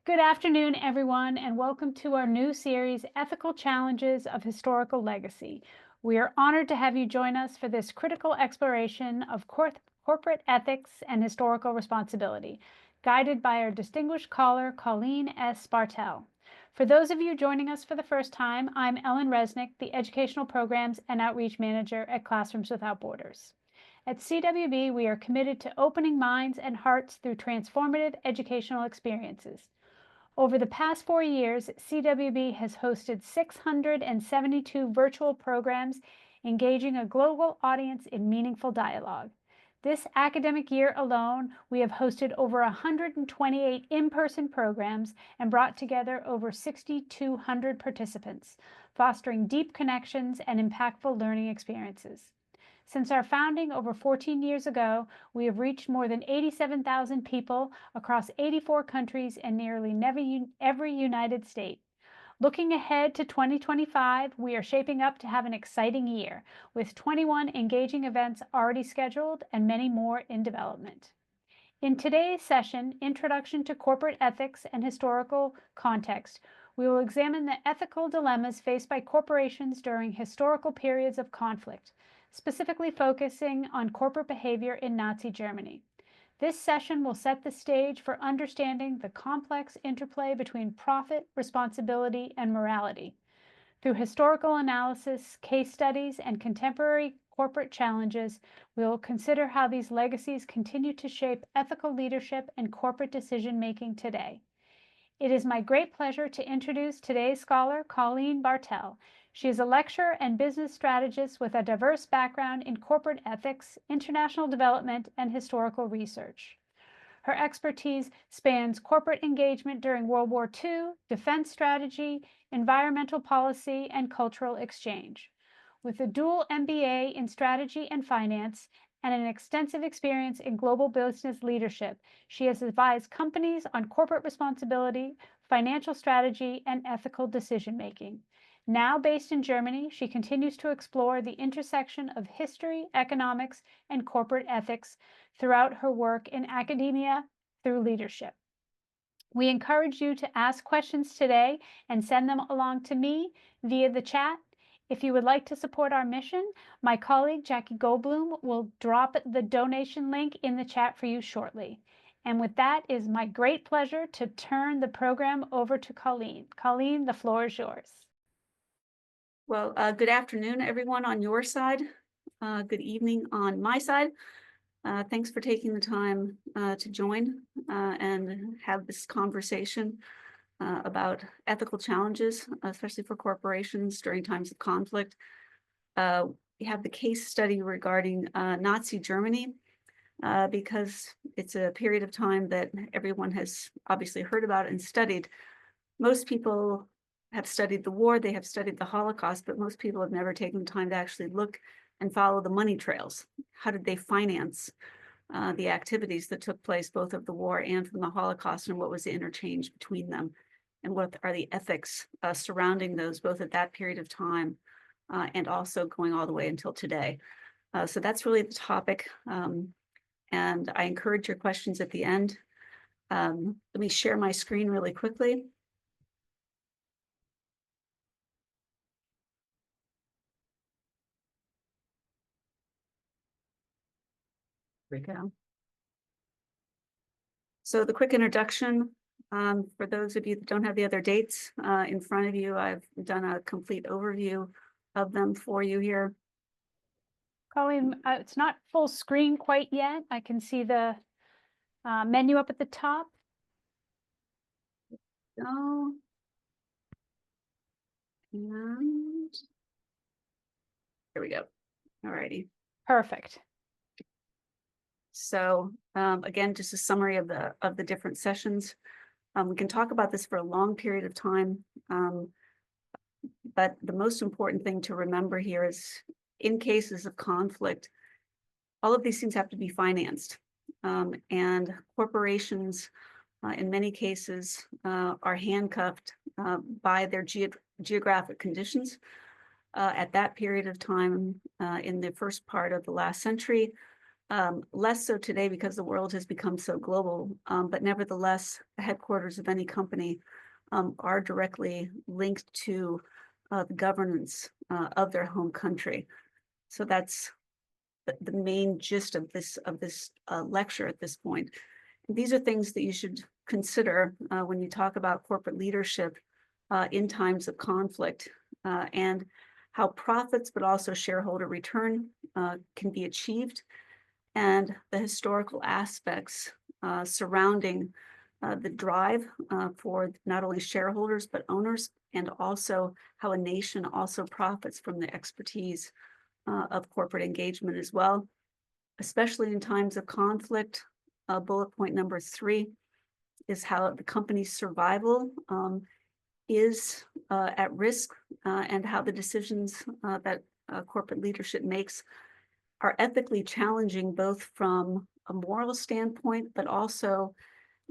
Good afternoon, everyone, and welcome to our new series, Ethical Challenges of Historical Legacy. We are honored to have you join us for this critical exploration of corporate ethics and historical responsibility, guided by our distinguished caller, Colleen S. Bartel. For those of you joining us for the first time, I'm Ellen Resnick, the Educational Programs and Outreach Manager at Classrooms Without Borders. At CWB, we are committed to opening minds and hearts through transformative educational experiences. Over the past 4 years, CWB has hosted 672 virtual programs engaging a global audience in meaningful dialogue. This academic year alone, we have hosted over 128 in-person programs and brought together over 6,200 participants, fostering deep connections and impactful learning experiences. Since our founding over 14 years ago, we have reached more than 87,000 people across 84 countries and nearly every United State. Looking ahead to 2025, we are shaping up to have an exciting year, with 21 engaging events already scheduled and many more in development. In today's session, Introduction to Corporate Ethics and Historical Context, we will examine the ethical dilemmas faced by corporations during historical periods of conflict, specifically focusing on corporate behavior in Nazi Germany. This session will set the stage for understanding the complex interplay between profit, responsibility, and morality. Through historical analysis, case studies, and contemporary corporate challenges, we will consider how these legacies continue to shape ethical leadership and corporate decision-making today. It is my great pleasure to introduce today's scholar, Colleen Bartel. She is a lecturer and business strategist with a diverse background in corporate ethics, international development, and historical research. Her expertise spans corporate engagement during World War II, defense strategy, environmental policy, and cultural exchange. With a dual MBA in strategy and finance and an extensive experience in global business leadership, she has advised companies on corporate responsibility, financial strategy, and ethical decision-making. Now based in Germany, she continues to explore the intersection of history, economics, and corporate ethics throughout her work in academia through leadership. We encourage you to ask questions today and send them along to me via the chat. If you would like to support our mission, my colleague Jackie Goldblum will drop the donation link in the chat for you shortly. And with that, it is my great pleasure to turn the program over to Colleen. Colleen, the floor is yours. Well, good afternoon, everyone on your side. Good evening on my side. Thanks for taking the time to join and have this conversation about ethical challenges, especially for corporations during times of conflict. We have the case study regarding Nazi Germany because it's a period of time that everyone has obviously heard about and studied. Most people have studied the war, they have studied the Holocaust, but most people have never taken the time to actually look and follow the money trails. How did they finance the activities that took place both of the war and from the Holocaust, and what was the interchange between them? And what are the ethics surrounding those, both at that period of time and also going all the way until today. So that's really the topic. And I encourage your questions at the end. Let me share my screen really quickly. There we go. So the quick introduction, for those of you that don't have the other dates in front of you, I've done a complete overview of them for you here. Colleen, it's not full screen quite yet. I can see the menu up at the top. So, and here we go. All righty. Perfect. So again, just a summary of the different sessions. We can talk about this for a long period of time, but the most important thing to remember here is in cases of conflict, all of these things have to be financed. And corporations, in many cases, are handcuffed by their geographic conditions. At that period of time, in the first part of the last century, Less so today because the world has become so global, but nevertheless, the headquarters of any company are directly linked to the governance of their home country. So that's the main gist of this lecture at this point. These are things that you should consider when you talk about corporate leadership in times of conflict, and how profits, but also shareholder return can be achieved, and the historical aspects surrounding the drive for not only shareholders, but owners, and also how a nation also profits from the expertise of corporate engagement as well, especially in times of conflict. Bullet point number 3 is how the company's survival is at risk, and how the decisions that corporate leadership makes are ethically challenging, both from a moral standpoint, but also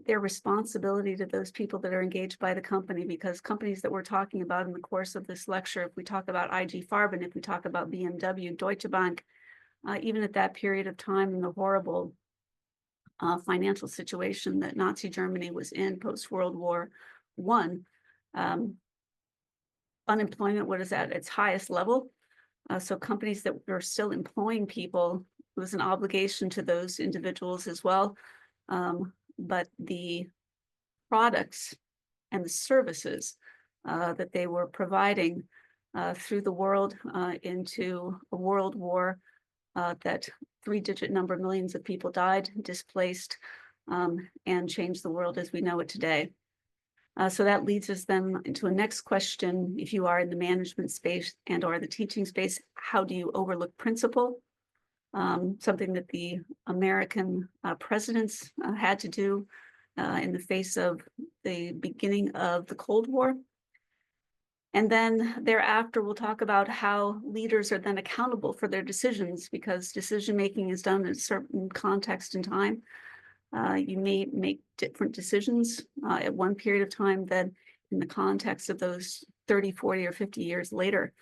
their responsibility to those people that are engaged by the company. Because companies that we're talking about in the course of this lecture, if we talk about IG Farben, if we talk about BMW, Deutsche Bank, even at that period of time in the horrible financial situation that Nazi Germany was in post-World War I, unemployment was at its highest level. So companies that were still employing people, it was an obligation to those individuals as well. But the products and the services that they were providing through the world into a world war that 3-digit number, millions of people died, displaced, and changed the world as we know it today. So that leads us then into a next question. If you are in the management space and or the teaching space, how do you overlook principle? Something that the American presidents had to do in the face of the beginning of the Cold War. And then thereafter, we'll talk about how leaders are then accountable for their decisions, because decision-making is done in a certain context and time. You may make different decisions at one period of time than in the context of those 30, 40, or 50 years later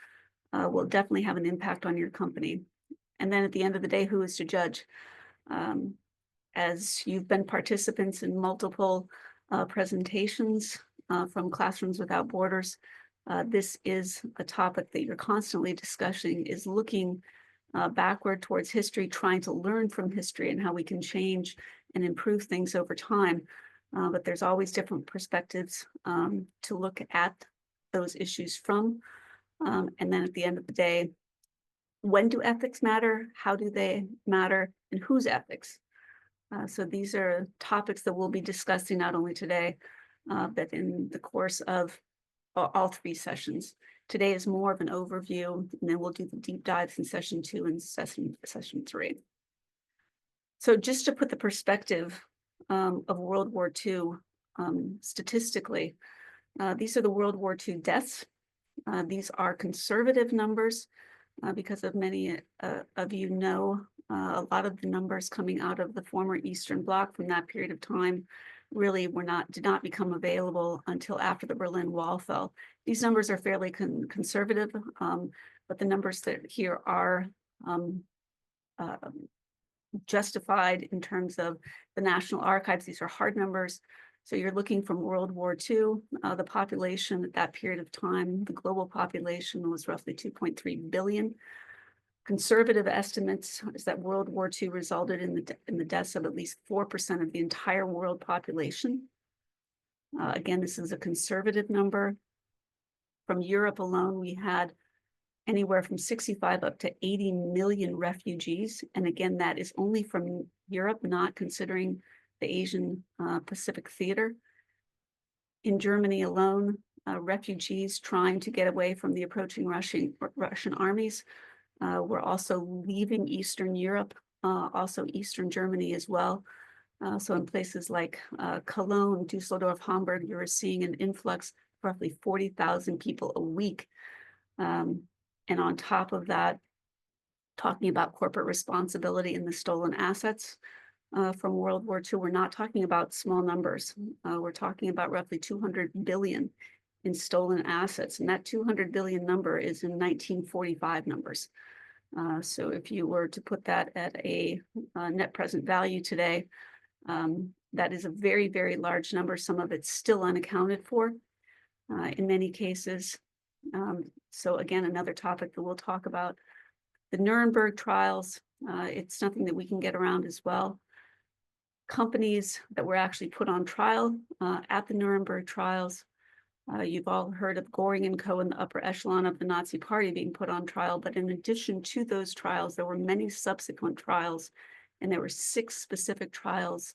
will definitely have an impact on your company. And then at the end of the day, who is to judge? As you've been participants in multiple presentations from Classrooms Without Borders, this is a topic that you're constantly discussing, is looking backward towards history, trying to learn from history and how we can change and improve things over time. But there's always different perspectives to look at those issues from. And then at the end of the day, when do ethics matter? How do they matter? And whose ethics? So these are topics that we'll be discussing not only today, but in the course of all 3 sessions. Today is more of an overview, and then we'll do the deep dives in session 2 and session 3. So just to put the perspective of World War II statistically, these are the World War II deaths. These are conservative numbers because of many of you know a lot of the numbers coming out of the former Eastern Bloc from that period of time really did not become available until after the Berlin Wall fell. These numbers are fairly conservative, but the numbers that here are justified in terms of the National Archives. These are hard numbers. So you're looking from World War II, the population at that period of time, the global population was roughly 2.3 billion. Conservative estimates is that World War II resulted in the deaths of at least 4% of the entire world population. Again, this is a conservative number. From Europe alone, we had anywhere from 65 up to 80 million refugees. And again, that is only from Europe, not considering the Asian Pacific theater. In Germany alone, refugees trying to get away from the approaching Russian armies were also leaving Eastern Europe, also Eastern Germany as well. So in places like Cologne, Dusseldorf, Hamburg, you were seeing an influx of roughly 40,000 people a week. And on top of that, talking about corporate responsibility in the stolen assets from World War II, we're not talking about small numbers. We're talking about roughly 200 billion in stolen assets. And that 200 billion number is in 1945 numbers. So if you were to put that at a net present value today, that is a very, very large number. Some of it's still unaccounted for in many cases. So again, another topic that we'll talk about. The Nuremberg trials, it's nothing that we can get around as well. Companies that were actually put on trial at the Nuremberg trials. You've all heard of Göring and Co. in the upper echelon of the Nazi Party being put on trial, but in addition to those trials, there were many subsequent trials, and there were 6 specific trials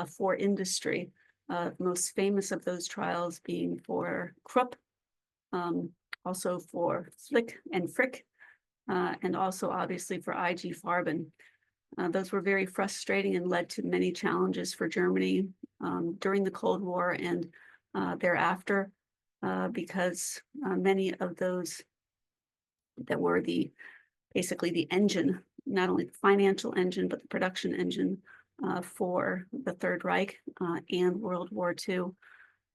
for industry. Most famous of those trials being for Krupp, also for Flick and Frick, and also obviously for IG Farben. Those were very frustrating and led to many challenges for Germany during the Cold War and thereafter, because many of those that were basically the engine, not only the financial engine, but the production engine for the Third Reich and World War II,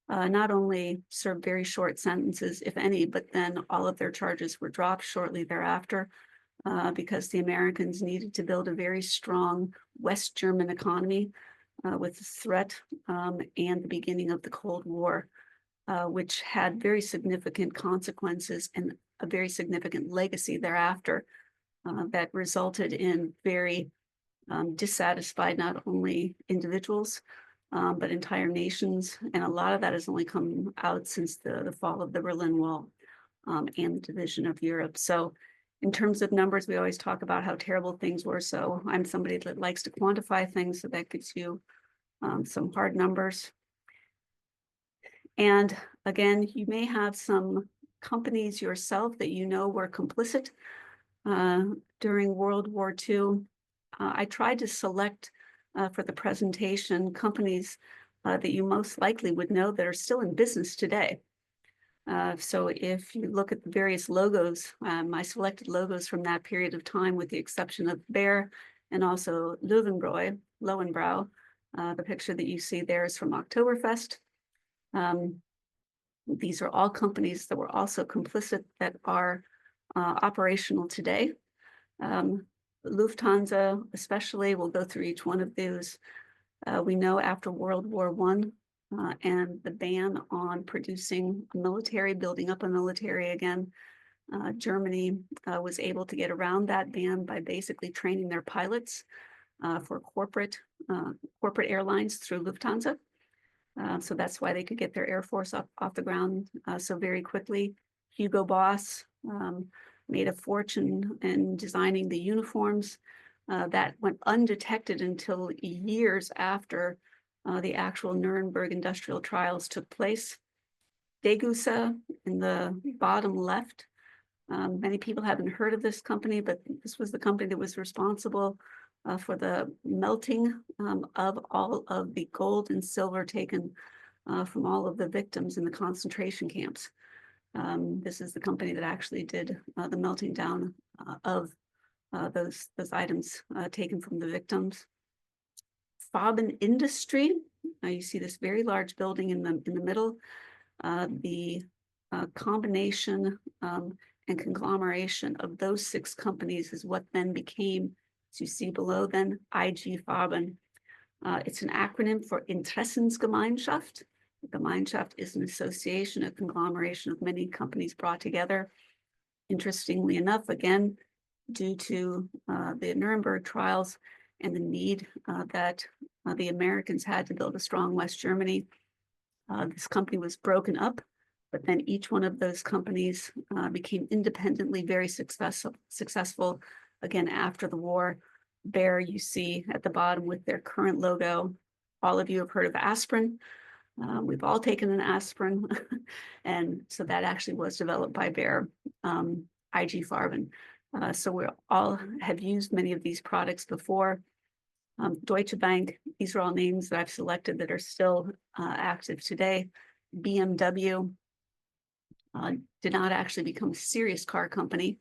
not only served very short sentences, if any, but then all of their charges were dropped shortly thereafter. Because the Americans needed to build a very strong West German economy with the threat and the beginning of the Cold War, which had very significant consequences and a very significant legacy thereafter that resulted in very dissatisfied not only individuals, but entire nations. And a lot of that has only come out since the fall of the Berlin Wall and the division of Europe. So in terms of numbers, we always talk about how terrible things were. So I'm somebody that likes to quantify things, so that gives you some hard numbers. And again, you may have some companies yourself that you know were complicit during World War II. I tried to select for the presentation companies that you most likely would know that are still in business today. So if you look at the various logos, I selected logos from that period of time with the exception of Bayer and also Löwenbräu. The picture that you see there is from Oktoberfest. These are all companies that were also complicit that are operational today. Lufthansa especially, we'll go through each one of those. We know after World War I, and the ban on producing a military, building up a military again, Germany was able to get around that ban by basically training their pilots for corporate airlines through Lufthansa. So that's why they could get their Air Force off the ground so very quickly. Hugo Boss made a fortune in designing the uniforms that went undetected until years after the actual Nuremberg industrial trials took place. Degussa in the bottom left. Many people haven't heard of this company, but this was the company that was responsible for the melting of all of the gold and silver taken from all of the victims in the concentration camps. This is the company that actually did the melting down of those items taken from the victims. Farben Industry. You see this very large building in the middle. The combination and conglomeration of those 6 companies is what then became, as you see below, then IG Farben. It's an acronym for Interessensgemeinschaft. Gemeinschaft is an association, a conglomeration of many companies brought together. Interestingly enough, again, due to the Nuremberg trials and the need that the Americans had to build a strong West Germany, this company was broken up, but then each one of those companies became independently very successful again after the war. Bayer, you see at the bottom with their current logo. All of you have heard of aspirin. We've all taken an aspirin, and so that actually was developed by Bayer, IG Farben. So we all have used many of these products before. Deutsche Bank, these are all names that I've selected that are still active today. BMW did not actually become a serious car company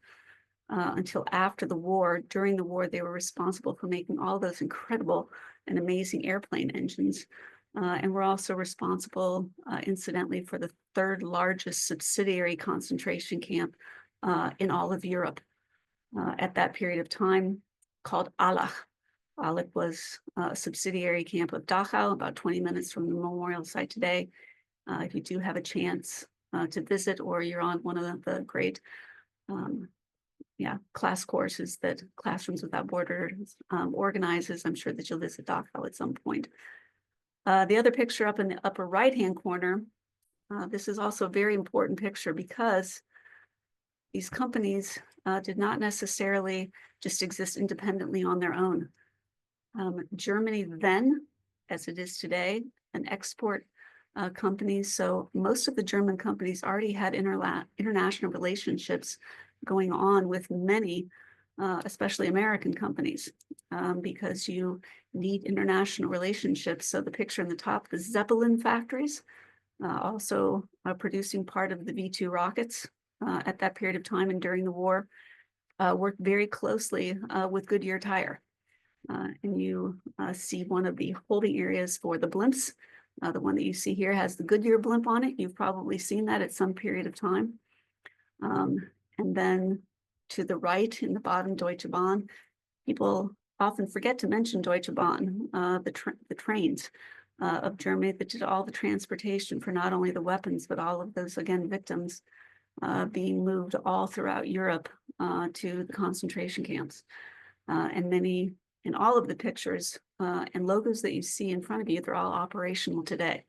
until after the war. During the war, they were responsible for making all those incredible and amazing airplane engines. And were also responsible, incidentally, for the 3rd largest subsidiary concentration camp in all of Europe. at that period of time called Allach. Allach was a subsidiary camp of Dachau, about 20 minutes from the memorial site today. If you do have a chance to visit, or you're on one of the great class courses that Classrooms Without Borders organizes, I'm sure that you'll visit Dachau at some point. The other picture up in the upper right-hand corner, this is also a very important picture because these companies did not necessarily just exist independently on their own. Germany then, as it is today, an export company. So most of the German companies already had international relationships going on with many, especially American companies, because you need international relationships. So the picture in the top, the Zeppelin factories, also producing part of the V2 rockets at that period of time and during the war, worked very closely with Goodyear Tire. And you see one of the holding areas for the blimps. The one that you see here has the Goodyear blimp on it. You've probably seen that at some period of time. And then to the right in the bottom, Deutsche Bahn. People often forget to mention Deutsche Bahn, the trains of Germany that did all the transportation for not only the weapons, but all of those, again, victims being moved all throughout Europe to the concentration camps. And many, in all of the pictures and logos that you see in front of you, they're all operational today.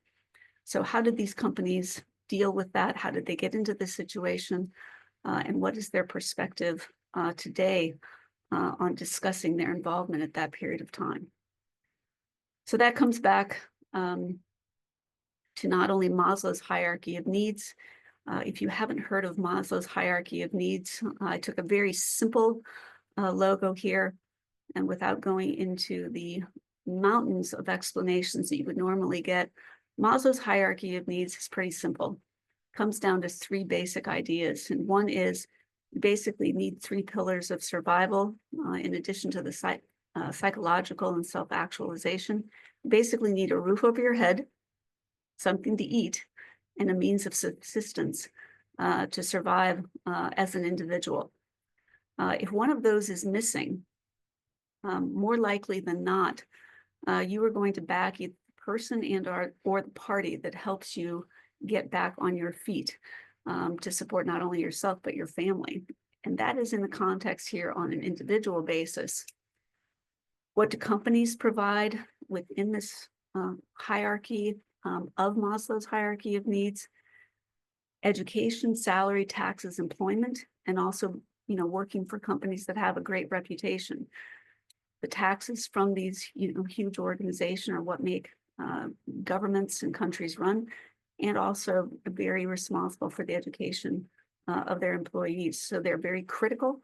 So how did these companies deal with that? How did they get into this situation? And what is their perspective today on discussing their involvement at that period of time? So that comes back to not only Maslow's hierarchy of needs. If you haven't heard of Maslow's hierarchy of needs, I took a very simple logo here, and without going into the mountains of explanations that you would normally get, Maslow's hierarchy of needs is pretty simple. It comes down to three basic ideas. And one is you basically need three pillars of survival in addition to the psychological and self-actualization. You basically need a roof over your head, something to eat, and a means of subsistence to survive as an individual. If one of those is missing, more likely than not, you are going to back either the person or the party that helps you get back on your feet to support not only yourself, but your family. And that is in the context here on an individual basis. What do companies provide within this hierarchy of Maslow's hierarchy of needs? Education, salary, taxes, employment, and also, working for companies that have a great reputation. The taxes from these, huge organizations are what make governments and countries run, and also very responsible for the education of their employees. So they're very critical.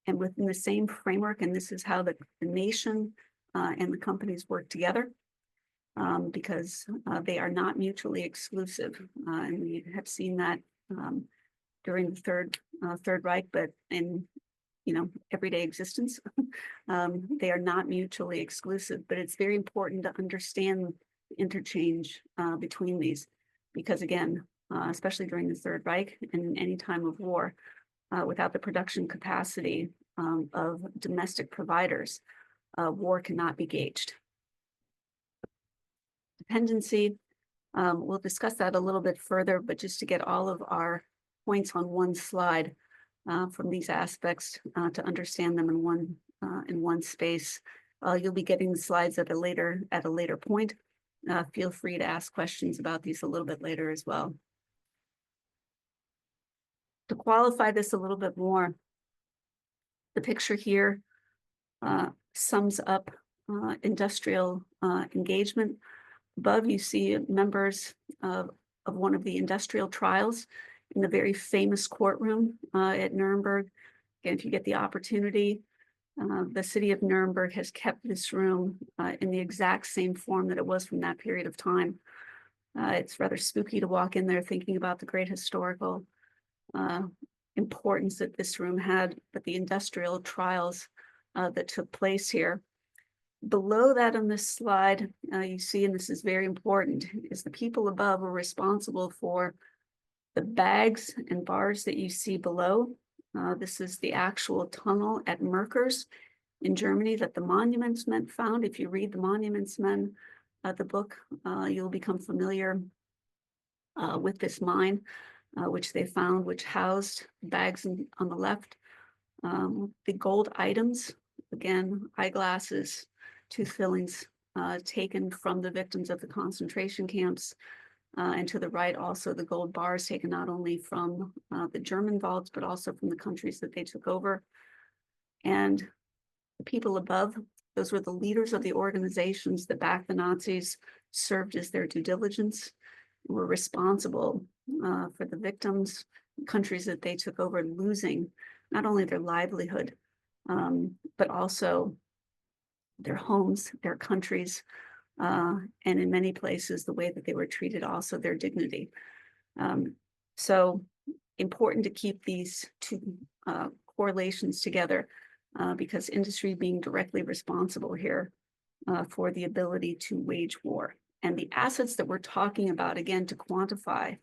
And within the same framework, and this is how the nation and the companies work together, because they are not mutually exclusive. And we have seen that during the Third Reich, but in everyday existence, they are not mutually exclusive. But it's very important to understand the interchange between these, because again, especially during the Third Reich and in any time of war, without the production capacity of domestic providers, war cannot be gauged. Dependency, we'll discuss that a little bit further, but just to get all of our points on one slide from these aspects to understand them in one space. You'll be getting the slides at a later point. Feel free to ask questions about these a little bit later as well. To qualify this a little bit more, the picture here sums up industrial engagement. Above, you see members of one of the industrial trials in the very famous courtroom at Nuremberg. Again, if you get the opportunity, the city of Nuremberg has kept this room in the exact same form that it was from that period of time. It's rather spooky to walk in there thinking about the great historical importance that this room had, but the industrial trials that took place here. Below that on this slide, you see, and this is very important, is the people above are responsible for the bags and bars that you see below. This is the actual tunnel at Merkers in Germany that the Monuments Men found. If you read the Monuments Men, the book, you'll become familiar with this mine, which they found, which housed bags on the left. The gold items, again, eyeglasses, tooth fillings, taken from the victims of the concentration camps. And to the right, also the gold bars taken not only from the German vaults, but also from the countries that they took over. And the people above, those were the leaders of the organizations that backed the Nazis, served as their due diligence, were responsible for the victims, countries that they took over, losing not only their livelihood, but also their homes, their countries, and in many places, the way that they were treated, also their dignity. So important to keep these two correlations together, because industry being directly responsible here for the ability to wage war. And the assets that we're talking about, again, to quantify,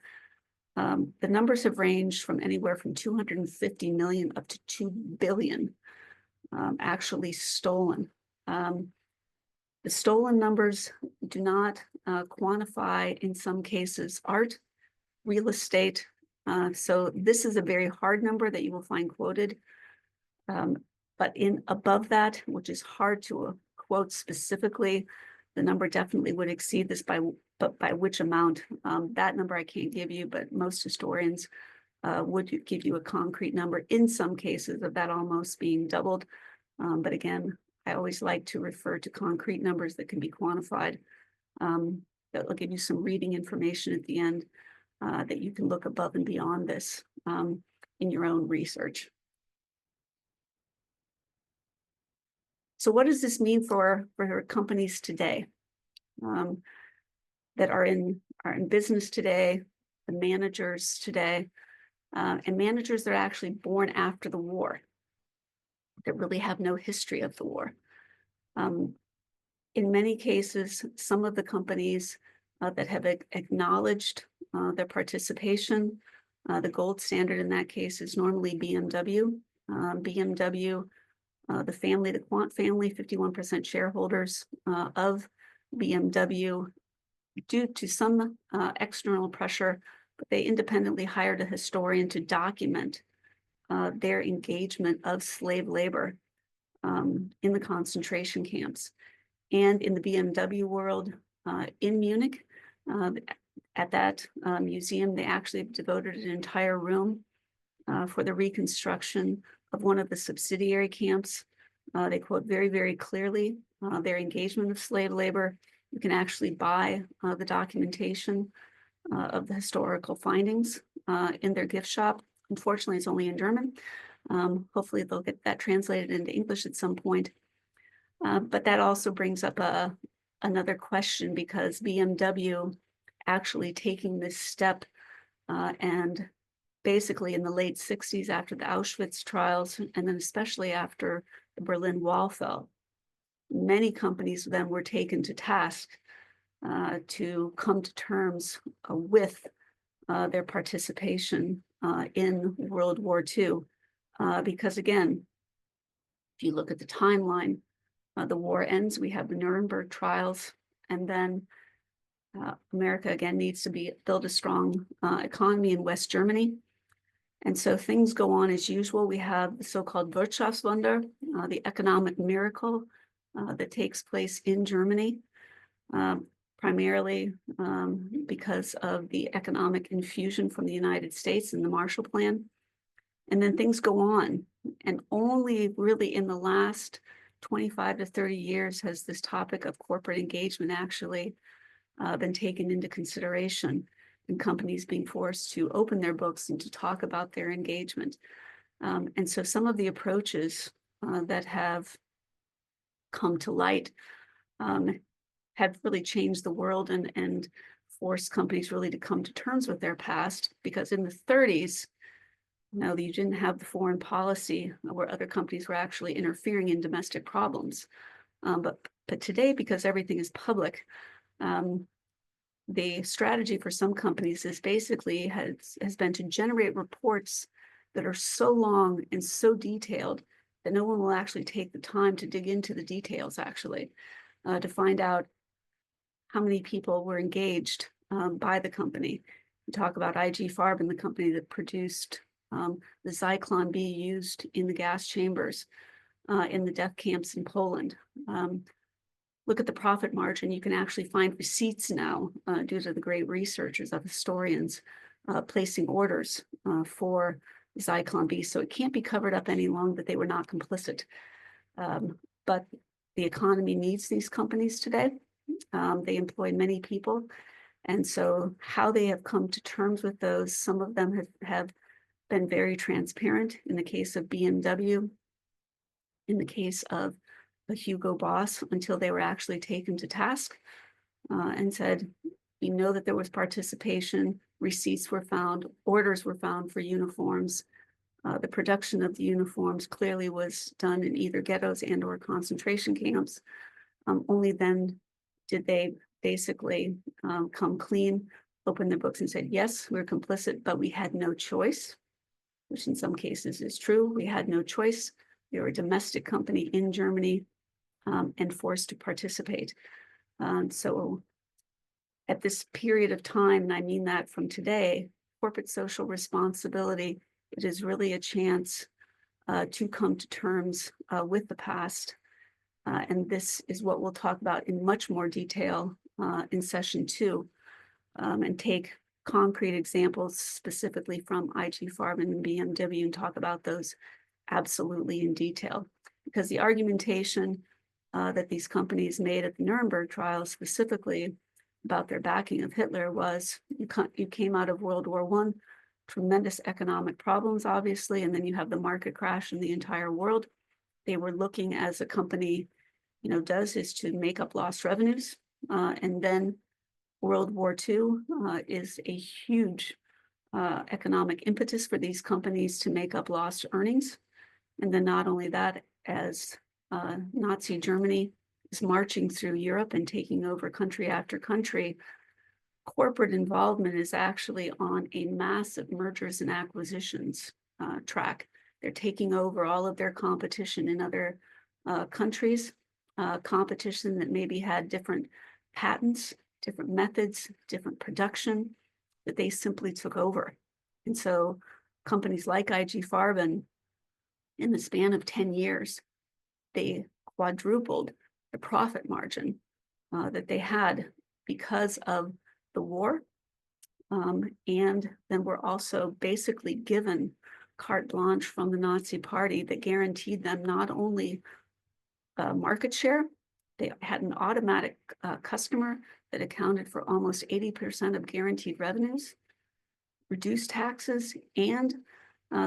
the numbers have ranged from anywhere from 250 million up to 2 billion actually stolen. The stolen numbers do not quantify, in some cases, art, real estate. So this is a very hard number that you will find quoted. But in above that, which is hard to quote specifically, the number definitely would exceed this but by which amount? That number I can't give you, but most historians would give you a concrete number in some cases of that almost being doubled. But again, I always like to refer to concrete numbers that can be quantified. That will give you some reading information at the end that you can look above and beyond this in your own research. So what does this mean for companies today that are in business today, the managers today, and managers that are actually born after the war, that really have no history of the war? In many cases, some of the companies that have acknowledged their participation, the gold standard in that case is normally BMW. BMW, the family, the Quandt family, 51% shareholders of BMW, due to some external pressure, but they independently hired a historian to document their engagement of slave labor in the concentration camps. And in the BMW world, in Munich, at that museum, they actually devoted an entire room for the reconstruction of one of the subsidiary camps. They quote very, very clearly their engagement of slave labor. You can actually buy the documentation of the historical findings in their gift shop. Unfortunately, it's only in German. Hopefully they'll get that translated into English at some point. But that also brings up another question, because BMW actually taking this step and basically in the late 60s after the Auschwitz trials, and then especially after the Berlin Wall fell, many companies then were taken to task to come to terms with their participation in World War II. Because again, if you look at the timeline, the war ends, we have the Nuremberg trials, and then America again needs to build a strong economy in West Germany. And so things go on as usual. We have the so-called Wirtschaftswunder, the economic miracle that takes place in Germany, primarily because of the economic infusion from the United States and the Marshall Plan. And then things go on. And only really in the last 25 to 30 years has this topic of corporate engagement actually been taken into consideration, and companies being forced to open their books and to talk about their engagement. And so some of the approaches that have come to light have really changed the world and forced companies really to come to terms with their past, because in the 30s, you didn't have the foreign policy where other companies were actually interfering in domestic problems. But today, because everything is public, the strategy for some companies is basically has been to generate reports that are so long and so detailed that no one will actually take the time to dig into the details, actually, to find out how many people were engaged by the company. We talk about IG Farben, the company that produced the Zyklon B used in the gas chambers in the death camps in Poland. Look at the profit margin. You can actually find receipts now due to the great researchers of historians placing orders for Zyklon B. So it can't be covered up any longer that they were not complicit. But the economy needs these companies today. They employ many people. And so how they have come to terms with those, some of them have been very transparent. In the case of BMW, in the case of Hugo Boss, until they were actually taken to task and said, we know that there was participation, receipts were found, orders were found for uniforms. The production of the uniforms clearly was done in either ghettos and or concentration camps. Only then did they basically come clean, open their books and said, yes, we're complicit, but we had no choice, which in some cases is true. We had no choice. We were a domestic company in Germany and forced to participate. So at this period of time, and I mean that from today, corporate social responsibility, it is really a chance to come to terms with the past. And this is what we'll talk about in much more detail in session 2 and take concrete examples specifically from IG Farben and BMW and talk about those absolutely in detail. Because the argumentation that these companies made at the Nuremberg trial specifically about their backing of Hitler was you came out of World War I, tremendous economic problems, obviously, and then you have the market crash in the entire world. They were looking, as a company, does, is to make up lost revenues. And then World War II is a huge economic impetus for these companies to make up lost earnings. And then not only that, as Nazi Germany is marching through Europe and taking over country after country, corporate involvement is actually on a massive mergers and acquisitions track. They're taking over all of their competition in other countries, competition that maybe had different patents, different methods, different production, that they simply took over. And so companies like IG Farben, in the span of 10 years, they quadrupled the profit margin that they had because of the war. And then were also basically given carte blanche from the Nazi Party that guaranteed them not only market share, they had an automatic customer that accounted for almost 80% of guaranteed revenues, reduced taxes, and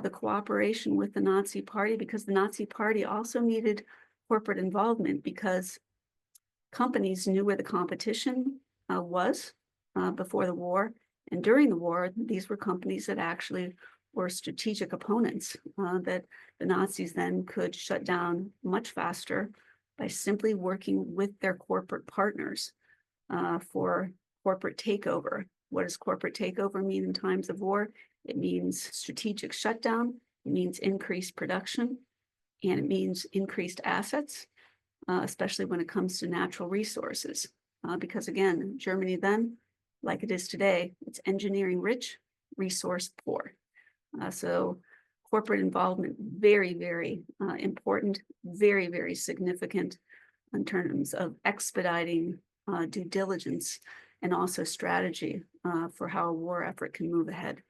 the cooperation with the Nazi Party, because the Nazi Party also needed corporate involvement because companies knew where the competition was before the war. And during the war, these were companies that actually were strategic opponents that the Nazis then could shut down much faster by simply working with their corporate partners for corporate takeover. What does corporate takeover mean in times of war? It means strategic shutdown, it means increased production, and it means increased assets, especially when it comes to natural resources. Because again, Germany then, like it is today, it's engineering rich, resource poor. So corporate involvement, very, very important, very, very significant in terms of expediting due diligence and also strategy for how a war effort can move ahead.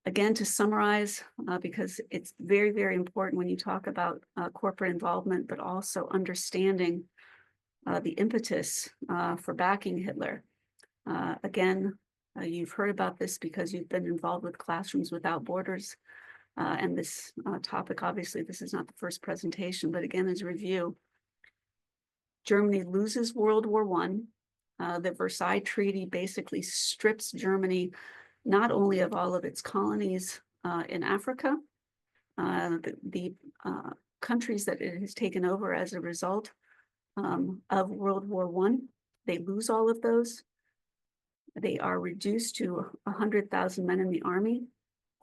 Again, to summarize, because it's very, very important when you talk about corporate involvement, but also understanding the impetus for backing Hitler. Again, you've heard about this because you've been involved with Classrooms Without Borders. And this topic, obviously, this is not the first presentation, but again, as a review, Germany loses World War I. The Versailles Treaty basically strips Germany not only of all of its colonies in Africa, the countries that it has taken over as a result of World War I, they lose all of those. They are reduced to 100,000 men in the army.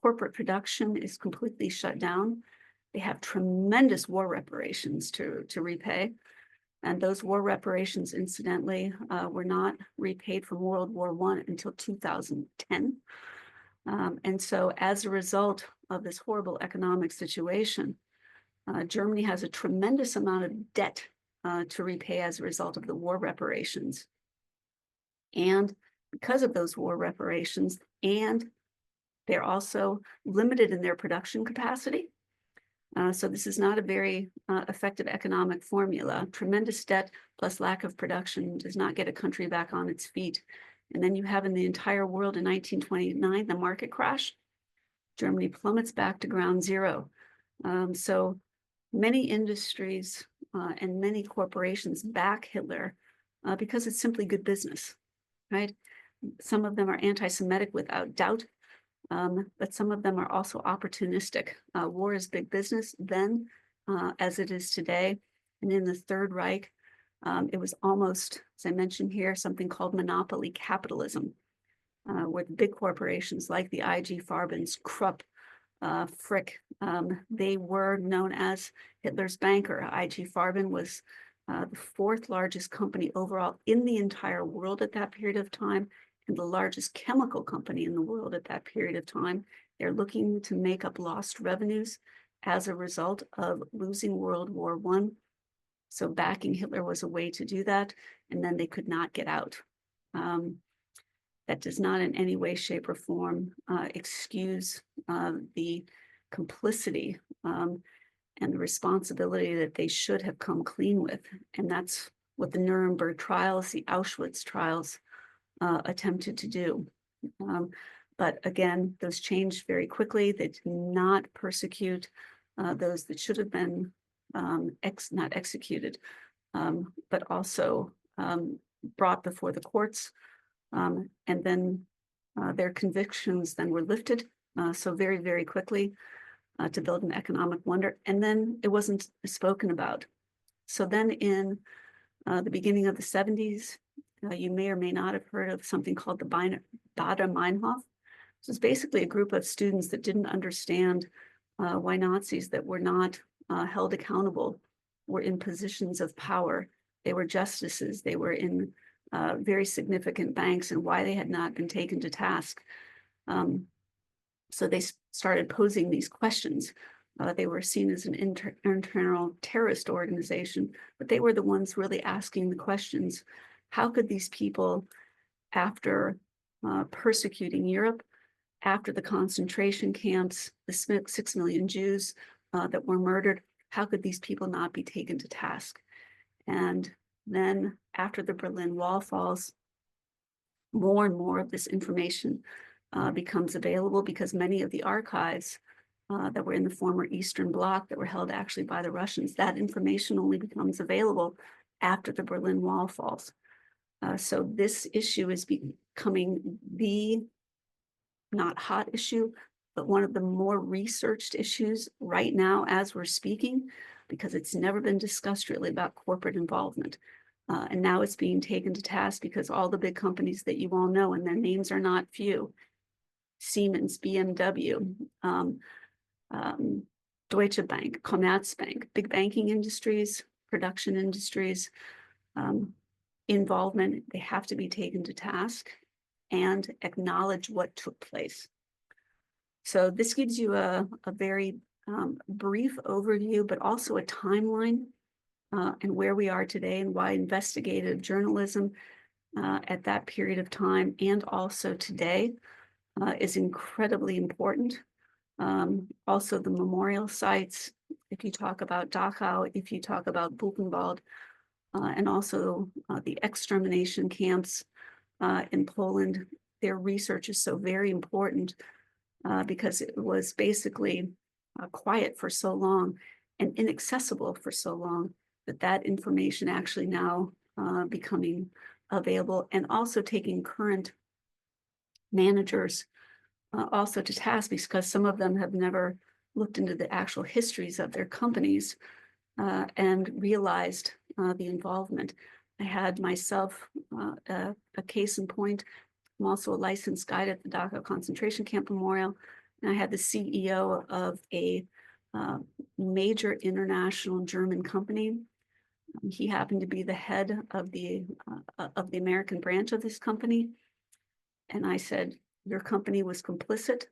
Corporate production is completely shut down. They have tremendous war reparations to repay. And those war reparations, incidentally, were not repaid from World War I until 2010. And so as a result of this horrible economic situation, Germany has a tremendous amount of debt to repay as a result of the war reparations. And because of those war reparations, and they're also limited in their production capacity. So this is not a very effective economic formula. Tremendous debt plus lack of production does not get a country back on its feet. And then you have in the entire world in 1929, the market crash. Germany plummets back to ground zero. So many industries and many corporations back Hitler because it's simply good business, right? Some of them are anti-Semitic without doubt, but some of them are also opportunistic. War is big business then, as it is today. And in the Third Reich, it was almost, as I mentioned here, something called monopoly capitalism, where the big corporations like the IG Farbens, Krupp, Frick, they were known as Hitler's banker. IG Farben was the fourth largest company overall in the entire world at that period of time, and the largest chemical company in the world at that period of time. They're looking to make up lost revenues as a result of losing World War I. So backing Hitler was a way to do that, and then they could not get out. That does not in any way, shape, or form excuse the complicity and the responsibility that they should have come clean with. And that's what the Nuremberg trials, the Auschwitz trials attempted to do. But again, those changed very quickly. They did not persecute those that should have been not executed, but also brought before the courts. And then their convictions then were lifted so very, very quickly to build an economic wonder. And then it wasn't spoken about. So then in the beginning of the 70s, you may or may not have heard of something called the Baader Meinhof. So it's basically a group of students that didn't understand why Nazis that were not held accountable were in positions of power. They were justices. They were in very significant banks, and why they had not been taken to task. So they started posing these questions. They were seen as an internal terrorist organization, but they were the ones really asking the questions. How could these people, after persecuting Europe, after the concentration camps, the 6 million Jews that were murdered, how could these people not be taken to task? And then after the Berlin Wall falls, more and more of this information becomes available because many of the archives that were in the former Eastern Bloc that were held actually by the Russians, that information only becomes available after the Berlin Wall falls. So this issue is becoming the not hot issue, but one of the more researched issues right now as we're speaking, because it's never been discussed really about corporate involvement. And now it's being taken to task because all the big companies that you all know, and their names are not few, Siemens, BMW, Deutsche Bank, Commerzbank, big banking industries, production industries, involvement, they have to be taken to task and acknowledge what took place. So this gives you a very brief overview, but also a timeline and where we are today and why investigative journalism at that period of time and also today is incredibly important. Also the memorial sites, if you talk about Dachau, if you talk about Buchenwald, and also the extermination camps in Poland, their research is so very important because it was basically quiet for so long and inaccessible for so long that information actually now becoming available, and also taking current managers also to task, because some of them have never looked into the actual histories of their companies and realized the involvement. I had myself a case in point I'm also a licensed guide at the Dachau Concentration Camp Memorial. And I had the CEO of a major international German company. He happened to be the head of the American branch of this company. And I said, your company was complicit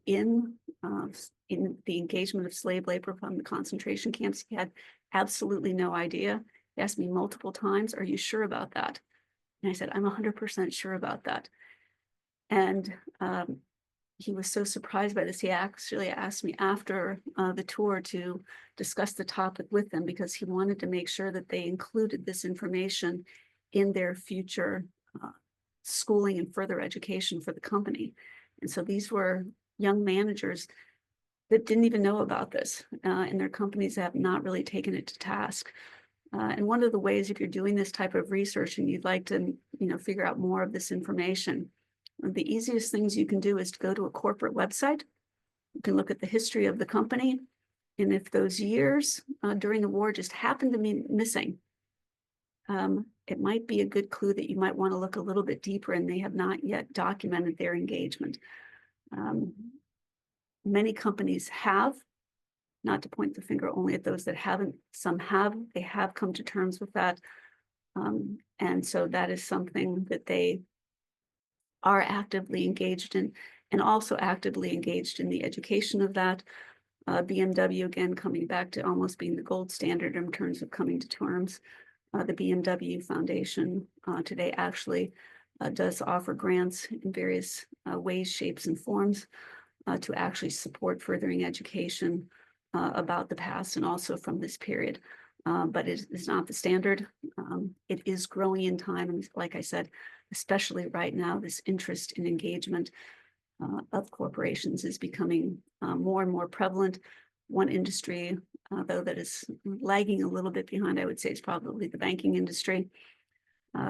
in the engagement of slave labor from the concentration camps. He had absolutely no idea. He asked me multiple times, are you sure about that? And I said, I'm 100% sure about that. And he was so surprised by this. He actually asked me after the tour to discuss the topic with them because he wanted to make sure that they included this information in their future schooling and further education for the company. And so these were young managers that didn't even know about this, and their companies have not really taken it to task. And one of the ways, if you're doing this type of research and you'd like to, figure out more of this information, the easiest things you can do is to go to a corporate website. You can look at the history of the company, and if those years during the war just happen to be missing, it might be a good clue that you might want to look a little bit deeper, and they have not yet documented their engagement. Many companies have, not to point the finger only at those that haven't, some have, they have come to terms with that. And so that is something that they are actively engaged in, and also actively engaged in the education of that. BMW, again, coming back to almost being the gold standard in terms of coming to terms. The BMW Foundation today actually does offer grants in various ways, shapes, and forms to actually support furthering education about the past and also from this period. But it is not the standard. It is growing in time. And like I said, especially right now, this interest in engagement of corporations is becoming more and more prevalent. One industry, though, that is lagging a little bit behind, I would say, is probably the banking industry.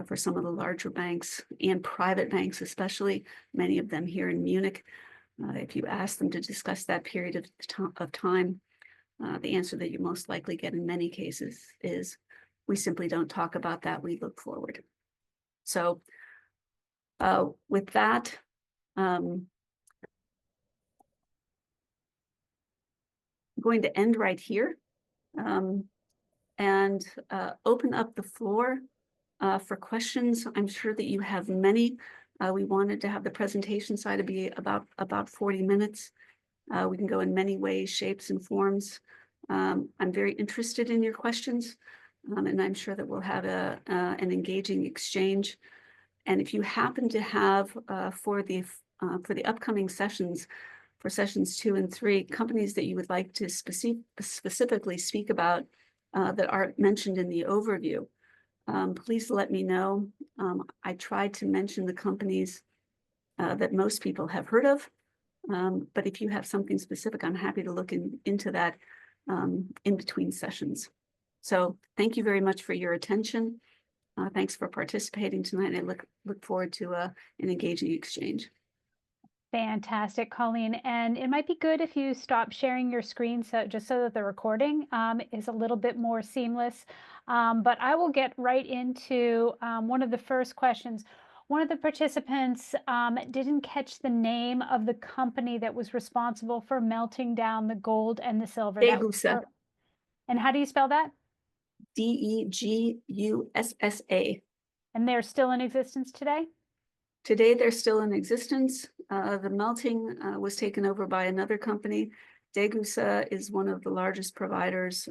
For some of the larger banks and private banks, especially many of them here in Munich, if you ask them to discuss that period of time, the answer that you most likely get in many cases is, we simply don't talk about that, we look forward. So with that, I'm going to end right here and open up the floor for questions. I'm sure that you have many. We wanted to have the presentation side to be about 40 minutes. We can go in many ways, shapes, and forms. I'm very interested in your questions, and I'm sure that we'll have an engaging exchange. And if you happen to have for the upcoming sessions, for sessions 2 and 3, companies that you would like to specifically speak about that aren't mentioned in the overview, please let me know. I tried to mention the companies that most people have heard of, but if you have something specific, I'm happy to look into that in between sessions. So thank you very much for your attention. Thanks for participating tonight. I look forward to an engaging exchange. Fantastic, Colleen. And it might be good if you stop sharing your screen just so that the recording is a little bit more seamless. But I will get right into one of the first questions. One of the participants didn't catch the name of the company that was responsible for melting down the gold and the silver. Degussa. And how do you spell that? Degussa. And they're still in existence today? Today, they're still in existence. The melting was taken over by another company. Degussa is one of the largest providers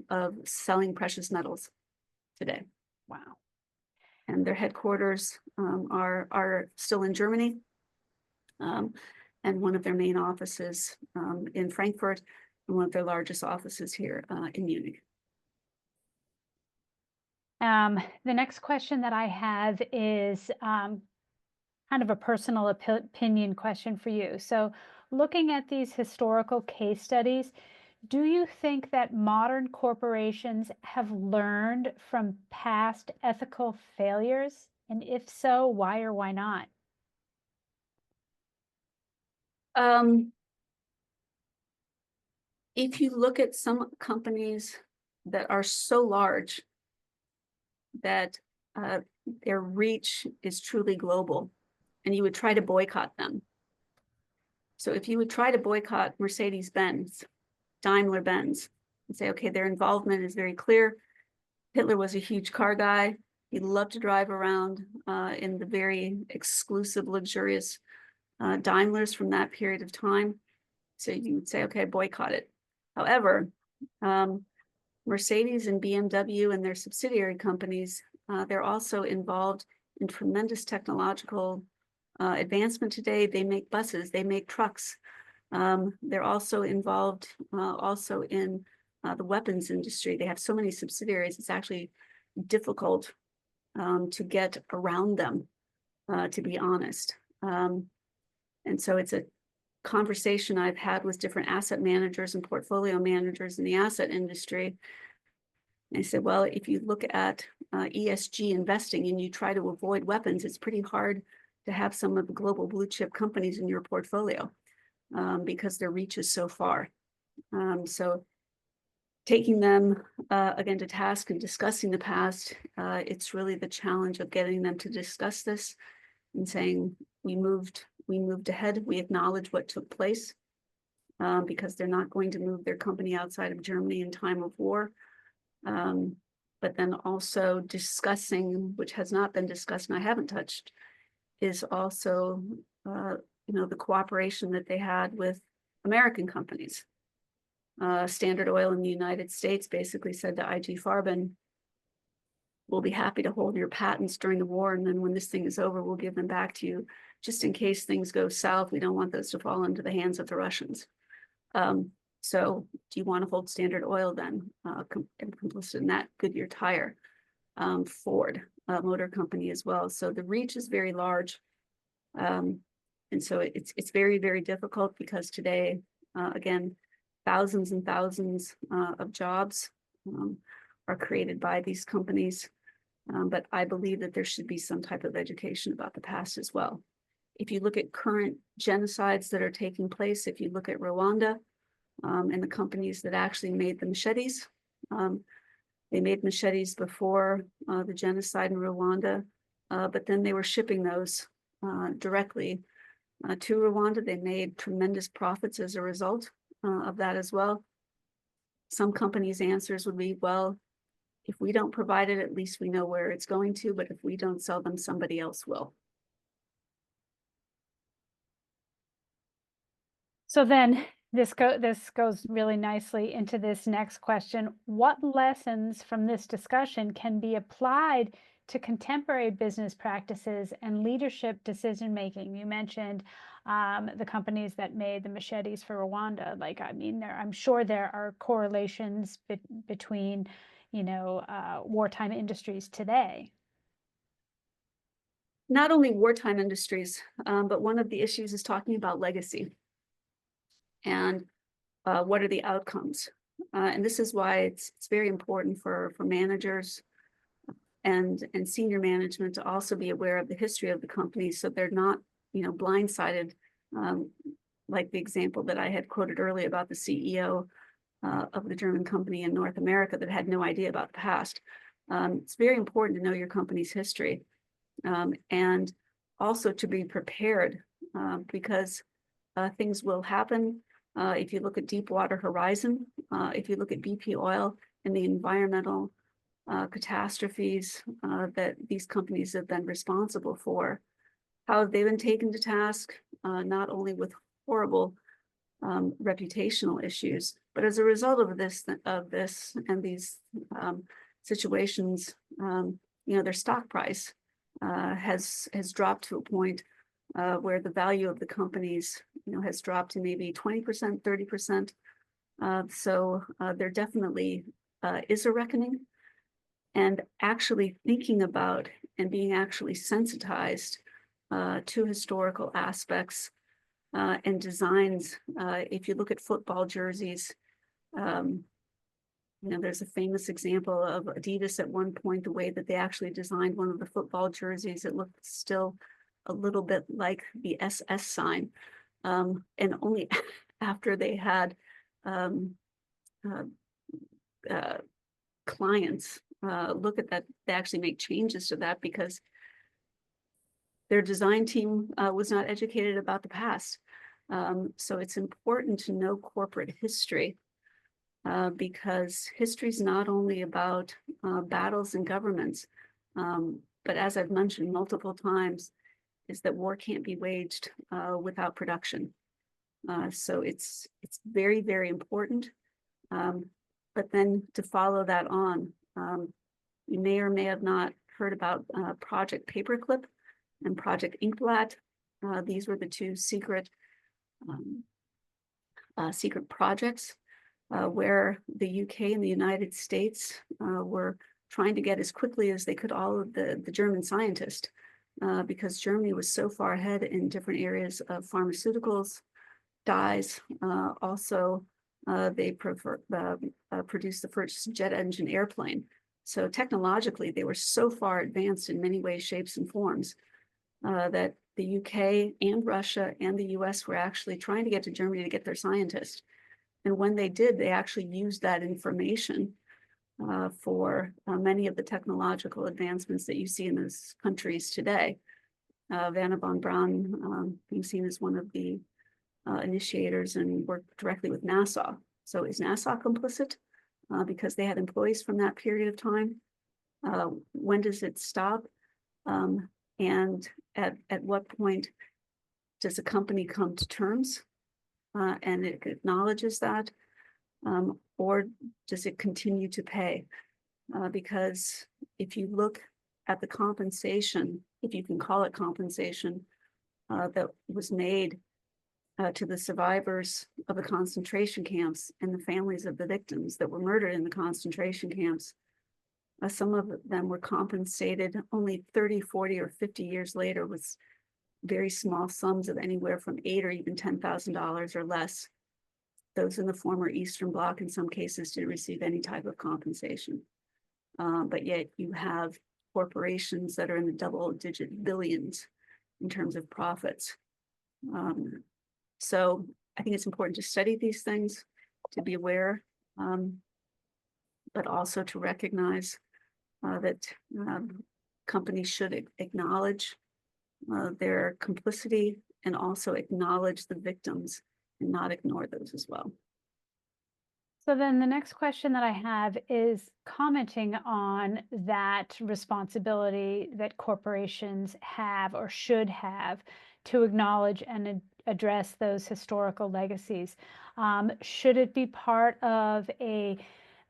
of selling precious metals today. Wow. And their headquarters are still in Germany. And one of their main offices in Frankfurt, and one of their largest offices here in Munich. The next question that I have is kind of a personal opinion question for you. So looking at these historical case studies, do you think that modern corporations have learned from past ethical failures? And if so, why or why not? If you look at some companies that are so large that their reach is truly global, and you would try to boycott them. So if you would try to boycott Mercedes-Benz, Daimler-Benz, and say, okay, their involvement is very clear. Hitler was a huge car guy. He loved to drive around in the very exclusive, luxurious Daimlers from that period of time. So you would say, okay, boycott it. However, Mercedes and BMW and their subsidiary companies, they're also involved in tremendous technological advancement today. They make buses, they make trucks. They're also involved also in the weapons industry. They have so many subsidiaries, it's actually difficult to get around them, to be honest. And so it's a conversation I've had with different asset managers and portfolio managers in the asset industry. And I said, well, if you look at ESG investing and you try to avoid weapons, it's pretty hard to have some of the global blue chip companies in your portfolio because their reach is so far. So taking them again to task and discussing the past, it's really the challenge of getting them to discuss this and saying, we moved ahead, we acknowledge what took place because they're not going to move their company outside of Germany in time of war. But then also discussing, which has not been discussed and I haven't touched, is also the cooperation that they had with American companies. Standard Oil in the United States basically said to IG Farben, we'll be happy to hold your patents during the war, and then when this thing is over, we'll give them back to you, just in case things go south. We don't want those to fall into the hands of the Russians. So do you want to hold Standard Oil then? Complicit in that, Goodyear Tire, Ford Motor Company as well. So the reach is very large. And so it's very, very difficult because today, again, thousands and thousands of jobs are created by these companies. But I believe that there should be some type of education about the past as well. If you look at current genocides that are taking place, if you look at Rwanda and the companies that actually made the machetes, they made machetes before the genocide in Rwanda, but then they were shipping those directly to Rwanda. They made tremendous profits as a result of that as well. Some companies' answers would be, well, if we don't provide it, at least we know where it's going to, but if we don't sell them, somebody else will. So then this goes really nicely into this next question. What lessons from this discussion can be applied to contemporary business practices and leadership decision-making? You mentioned the companies that made the machetes for Rwanda. Like, I mean, I'm sure there are correlations between, wartime industries today. Not only wartime industries, but one of the issues is talking about legacy and what are the outcomes. And this is why it's very important for managers and senior management to also be aware of the history of the company, so they're not, blindsided, like the example that I had quoted earlier about the CEO of the German company in North America that had no idea about the past. It's very important to know your company's history and also to be prepared because things will happen. If you look at Deepwater Horizon, if you look at BP Oil and the environmental catastrophes that these companies have been responsible for, how have they been taken to task, not only with horrible reputational issues, but as a result of this and these situations, their stock price has dropped to a point where the value of the companies, has dropped to maybe 20%, 30%. So there definitely is a reckoning, and actually thinking about and being actually sensitized to historical aspects and designs. If you look at football jerseys, there's a famous example of Adidas at one point, the way that they actually designed one of the football jerseys, it looked still a little bit like the SS sign. And only after they had clients look at that, they actually make changes to that, because Their design team was not educated about the past. So it's important to know corporate history because history is not only about battles and governments, but as I've mentioned multiple times, is that war can't be waged without production. So it's very, very important. But then to follow that on, you may or may have not heard about Project Paperclip and Project Inkblot. These were the two secret projects where the UK and the United States were trying to get as quickly as they could all of the German scientists because Germany was so far ahead in different areas of pharmaceuticals, dyes. Also, they produced the first jet engine airplane. So technologically, they were so far advanced in many ways, shapes, and forms that the UK and Russia and the US were actually trying to get to Germany to get their scientists. And when they did, they actually used that information for many of the technological advancements that you see in those countries today. Wernher von Braun being seen as one of the initiators and worked directly with NASA. So is NASA complicit because they had employees from that period of time? When does it stop? And at what point does a company come to terms and it acknowledges that? Or does it continue to pay? Because if you look at the compensation, if you can call it compensation, that was made to the survivors of the concentration camps and the families of the victims that were murdered in the concentration camps, some of them were compensated only 30, 40, or 50 years later with very small sums of anywhere from $8,000 or even $10,000 or less. Those in the former Eastern Bloc, in some cases, didn't receive any type of compensation. But yet you have corporations that are in the double-digit billions in terms of profits. So I think it's important to study these things, to be aware, but also to recognize that companies should acknowledge their complicity and also acknowledge the victims and not ignore those as well. So then the next question that I have is commenting on that responsibility that corporations have or should have to acknowledge and address those historical legacies. Should it be part of a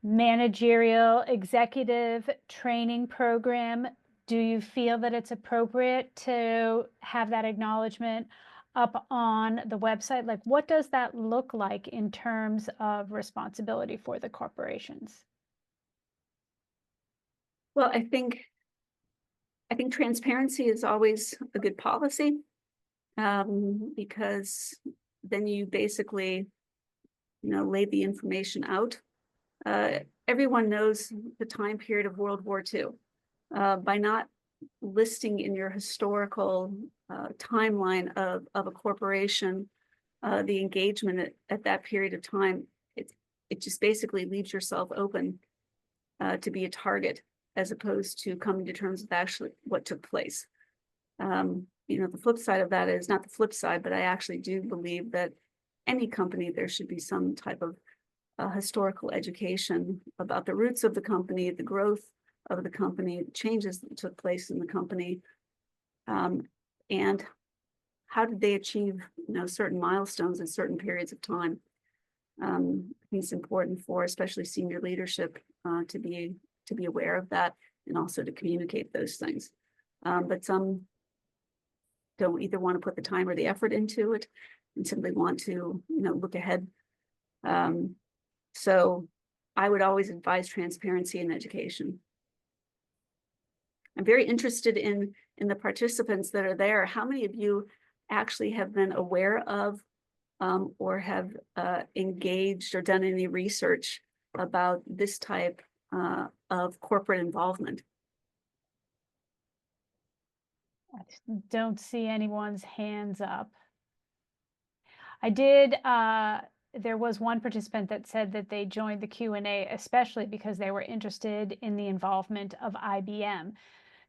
managerial executive training program? Do you feel that it's appropriate to have that acknowledgement up on the website? Like, what does that look like in terms of responsibility for the corporations? Well, I think transparency is always a good policy because then you basically, lay the information out. Everyone knows the time period of World War II. By not listing in your historical timeline of a corporation the engagement at that period of time, it just basically leaves yourself open to be a target as opposed to coming to terms with actually what took place. The flip side of that is not the flip side, but I actually do believe that any company, there should be some type of historical education about the roots of the company, the growth of the company, the changes that took place in the company, and how did they achieve, certain milestones in certain periods of time. I think it's important for especially senior leadership to be aware of that and also to communicate those things. But some don't either want to put the time or the effort into it and simply want to, look ahead. So I would always advise transparency in education. I'm very interested in the participants that are there. How many of you actually have been aware of or have engaged or done any research about this type of corporate involvement? I don't see anyone's hands up. I did, there was one participant that said that they joined the Q&A especially because they were interested in the involvement of IBM.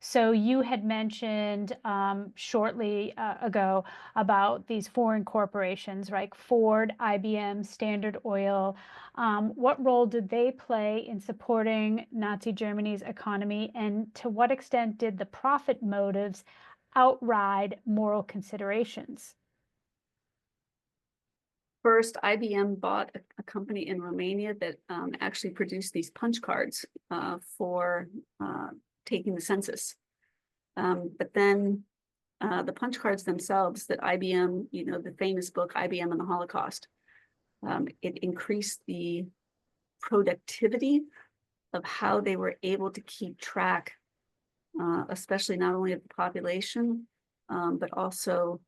So you had mentioned shortly ago about these foreign corporations, right? Ford, IBM, Standard Oil. What role did they play in supporting Nazi Germany's economy, and to what extent did the profit motives outride moral considerations? First, IBM bought a company in Romania that actually produced these punch cards for taking the census. But then the punch cards themselves that IBM, the famous book, IBM and the Holocaust, it increased the productivity of how they were able to keep track, especially not only of the population, but also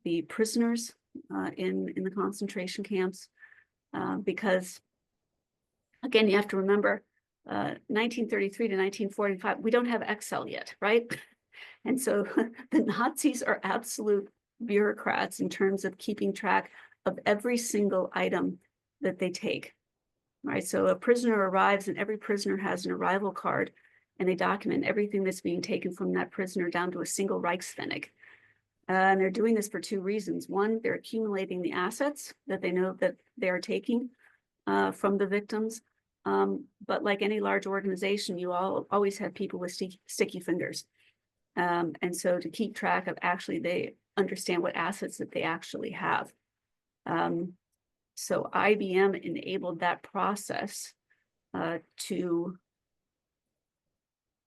the prisoners in the concentration camps, because again, you have to remember 1933 to 1945, we don't have Excel yet, right? And so the Nazis are absolute bureaucrats in terms of keeping track of every single item that they take, right? So a prisoner arrives and every prisoner has an arrival card, and they document everything that's being taken from that prisoner down to a single Reichspfennig. And they're doing this for two reasons. One, they're accumulating the assets that they know that they are taking from the victims. But like any large organization, you always have people with sticky fingers. And so to keep track of, actually, they understand what assets that they actually have. So IBM enabled that process to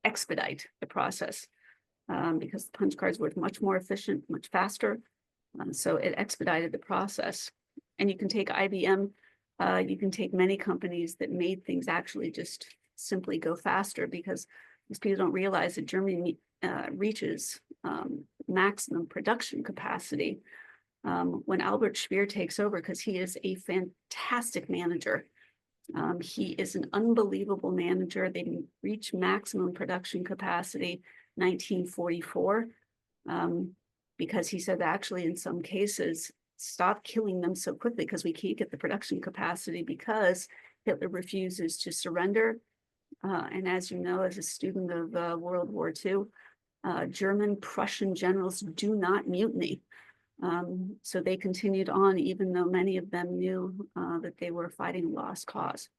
expedite the process, because the punch cards were much more efficient, much faster. So it expedited the process. And you can take IBM, you can take many companies that made things actually just simply go faster, because these people don't realize that Germany reaches maximum production capacity when Albert Speer takes over, because he is a fantastic manager. He is an unbelievable manager. They reach maximum production capacity 1944, because he said, actually, in some cases, stop killing them so quickly, because we can't get the production capacity, because Hitler refuses to surrender. And as you know, as a student of World War II, German Prussian generals do not mutiny. So they continued on, even though many of them knew that they were fighting a lost cause.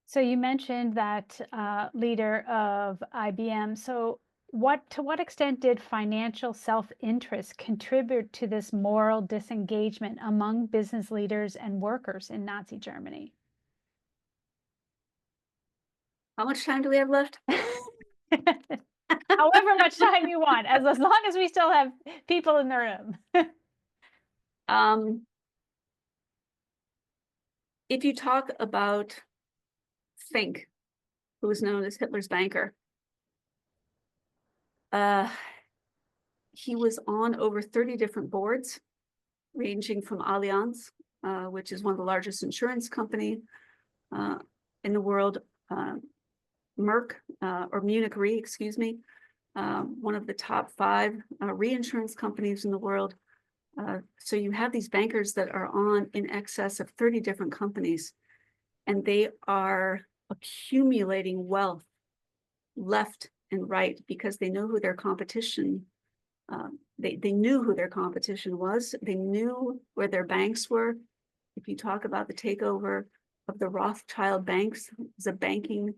So you mentioned that leader of IBM. So to what extent did financial self-interest contribute to this moral disengagement among business leaders and workers in Nazi Germany? How much time do we have left? However much time you want, as long as we still have people in the room. If you talk about Fink, who was known as Hitler's banker, he was on over 30 different boards, ranging from Allianz, which is one of the largest insurance company in the world, Merck, or Munich Re, excuse me, one of the top 5 reinsurance companies in the world. So you have these bankers that are on in excess of 30 different companies, and they are accumulating wealth left and right, because they know who their competition, they knew who their competition was. They knew where their banks were. If you talk about the takeover of the Rothschild banks, it's a banking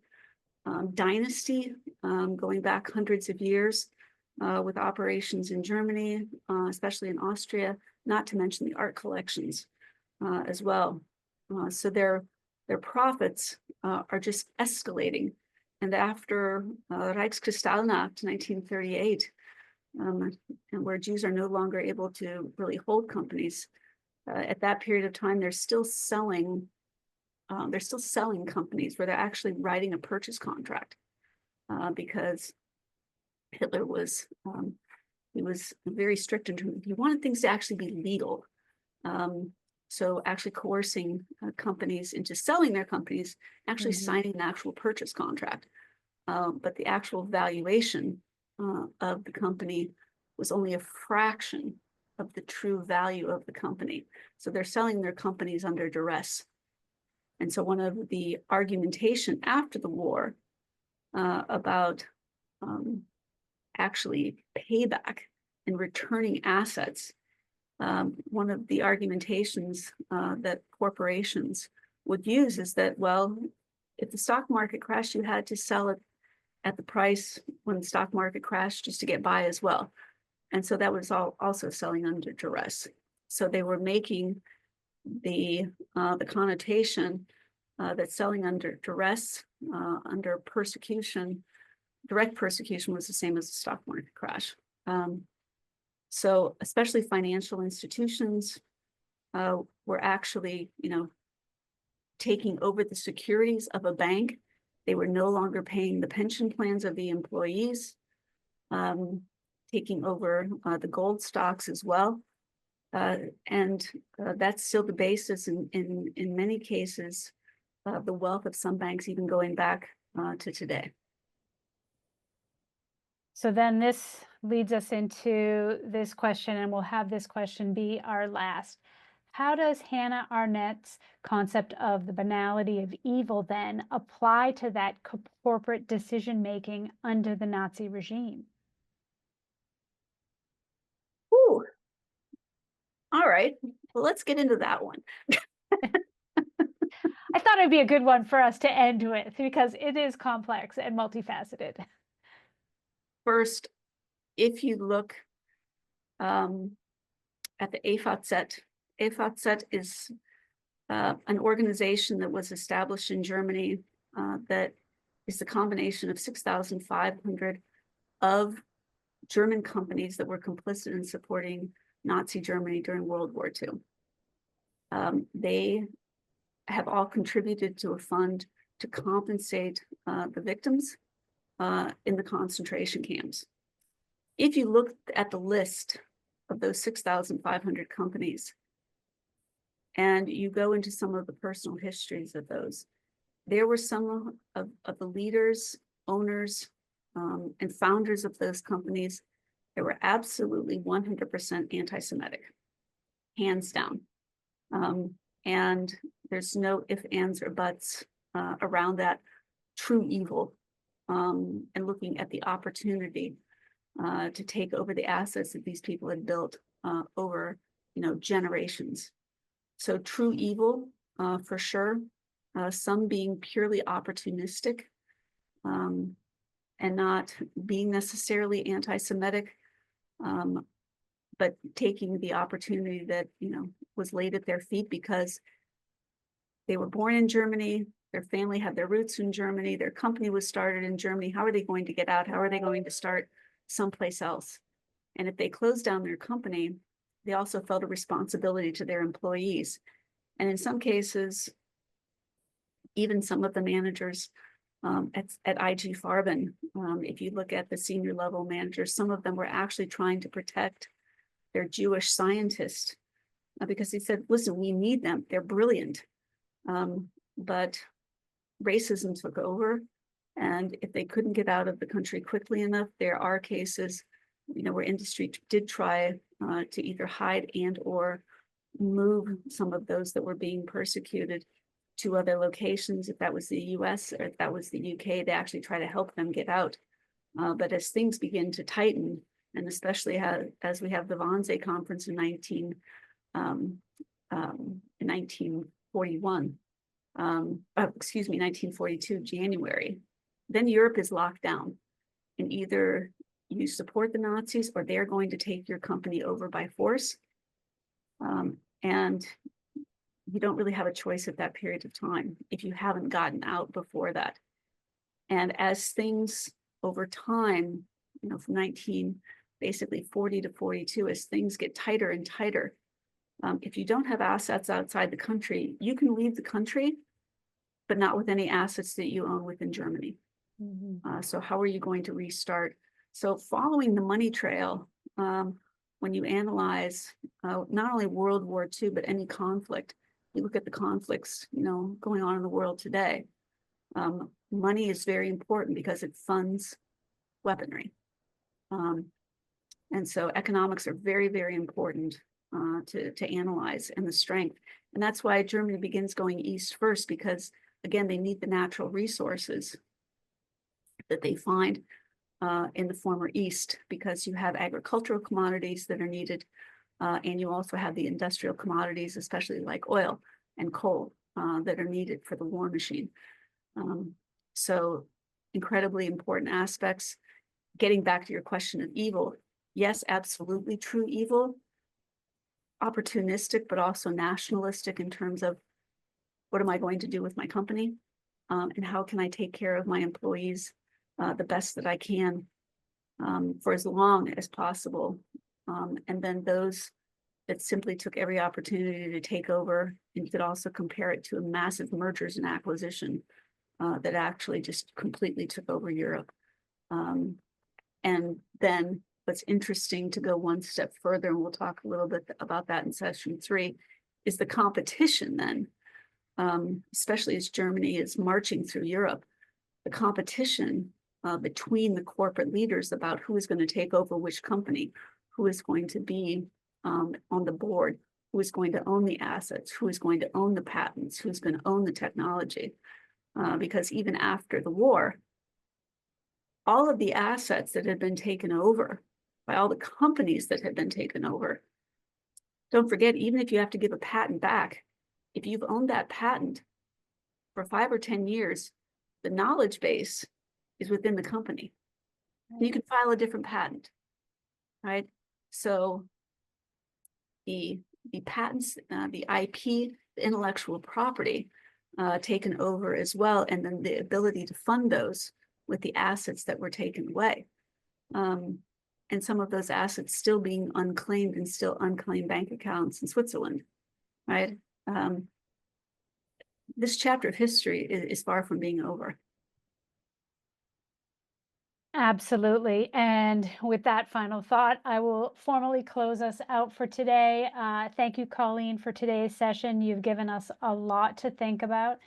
dynasty going back hundreds of years, with operations in Germany, especially in Austria, not to mention the art collections as well. So their profits are just escalating. And after Reichskristallnacht, 1938, and where Jews are no longer able to really hold companies, at that period of time, they're still selling companies where they're actually writing a purchase contract, because Hitler was he was very strict in terms of, he wanted things to actually be legal. So actually coercing companies into selling their companies, actually signing an actual purchase contract. But the actual valuation of the company was only a fraction of the true value of the company. So they're selling their companies under duress. And so one of the argumentation after the war about actually payback and returning assets. One of the argumentations that corporations would use is that, well, if the stock market crashed, you had to sell it at the price when the stock market crashed just to get by as well. And so that was also selling under duress. So they were making the connotation that selling under duress, under persecution, direct persecution, was the same as the stock market crash. So especially financial institutions were actually, taking over the securities of a bank. They were no longer paying the pension plans of the employees, taking over the gold stocks as well. And that's still the basis in many cases of the wealth of some banks, even going back to today. So then this leads us into this question, and we'll have this question be our last. How does Hannah Arnett's concept of the banality of evil then apply to that corporate decision-making under the Nazi regime? Ooh. All right, well, let's get into that one. I thought it'd be a good one for us to end with because it is complex and multifaceted. First, if you look at the AFAZ, AFAZ is an organization that was established in Germany that is the combination of 6,500 of German companies that were complicit in supporting Nazi Germany during World War II. They have all contributed to a fund to compensate the victims in the concentration camps. If you look at the list of those 6,500 companies and you go into some of the personal histories of those, there were some of the leaders, owners, and founders of those companies that were absolutely 100% anti-Semitic, hands down. And there's no ifs, ands, or buts around that true evil, and looking at the opportunity to take over the assets that these people had built over, generations. So true evil, for sure. Some being purely opportunistic and not being necessarily anti-Semitic, but taking the opportunity that, was laid at their feet because they were born in Germany, their family had their roots in Germany, their company was started in Germany. How are they going to get out? How are they going to start someplace else? And if they closed down their company, they also felt a responsibility to their employees. And in some cases, even some of the managers at IG Farben, if you look at the senior level managers, some of them were actually trying to protect their Jewish scientists because they said, listen, we need them. They're brilliant. But racism took over. And if they couldn't get out of the country quickly enough, there are cases, where industry did try to either hide and or move some of those that were being persecuted to other locations. If that was the US or if that was the UK, they actually try to help them get out. But as things begin to tighten, and especially as we have the Wannsee Conference in 1941, 1942, January, then Europe is locked down. And either you support the Nazis or they're going to take your company over by force. And you don't really have a choice at that period of time if you haven't gotten out before that. And as things over time, from 1940 to 42, as things get tighter and tighter, if you don't have assets outside the country, you can leave the country, but not with any assets that you own within Germany. Mm-hmm. So how are you going to restart? So following the money trail, when you analyze not only World War II, but any conflict, you look at the conflicts, going on in the world today. Money is very important because it funds weaponry. And so economics are very, very important to analyze, and the strength. And that's why Germany begins going east first, because again, they need the natural resources that they find in the former East, because you have agricultural commodities that are needed, and you also have the industrial commodities, especially like oil and coal, that are needed for the war machine. So incredibly important aspects. Getting back to your question of evil, yes, absolutely true evil, opportunistic, but also nationalistic in terms of what am I going to do with my company, and how can I take care of my employees the best that I can for as long as possible. And then those that simply took every opportunity to take over, and you could also compare it to a massive mergers and acquisition that actually just completely took over Europe. And then what's interesting, to go one step further, and we'll talk a little bit about that in session 3, is the competition then, especially as Germany is marching through Europe, the competition between the corporate leaders about who is going to take over which company, who is going to be on the board, who is going to own the assets, who is going to own the patents, who's going to own the technology. Because even after the war, all of the assets that had been taken over by all the companies that had been taken over, don't forget, even if you have to give a patent back, if you've owned that patent for 5 or 10 years, the knowledge base is within the company. Right. You can file a different patent, right? So the patents, the IP, the intellectual property taken over as well, and then the ability to fund those with the assets that were taken away. And some of those assets still being unclaimed and still unclaimed bank accounts in Switzerland, right? This chapter of history is far from being over. Absolutely. And with that final thought, I will formally close us out for today. Thank you, Colleen, for today's session. You've given us a lot to think about.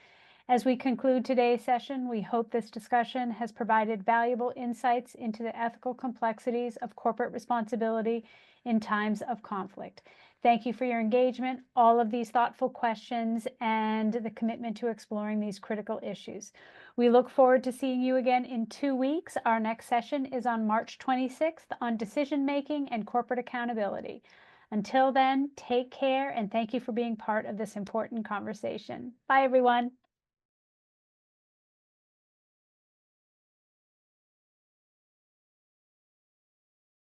As we conclude today's session, we hope this discussion has provided valuable insights into the ethical complexities of corporate responsibility in times of conflict. Thank you for your engagement, all of these thoughtful questions, and the commitment to exploring these critical issues. We look forward to seeing you again in 2 weeks. Our next session is on March 26th on decision-making and corporate accountability. Until then, take care, and thank you for being part of this important conversation. Bye, everyone.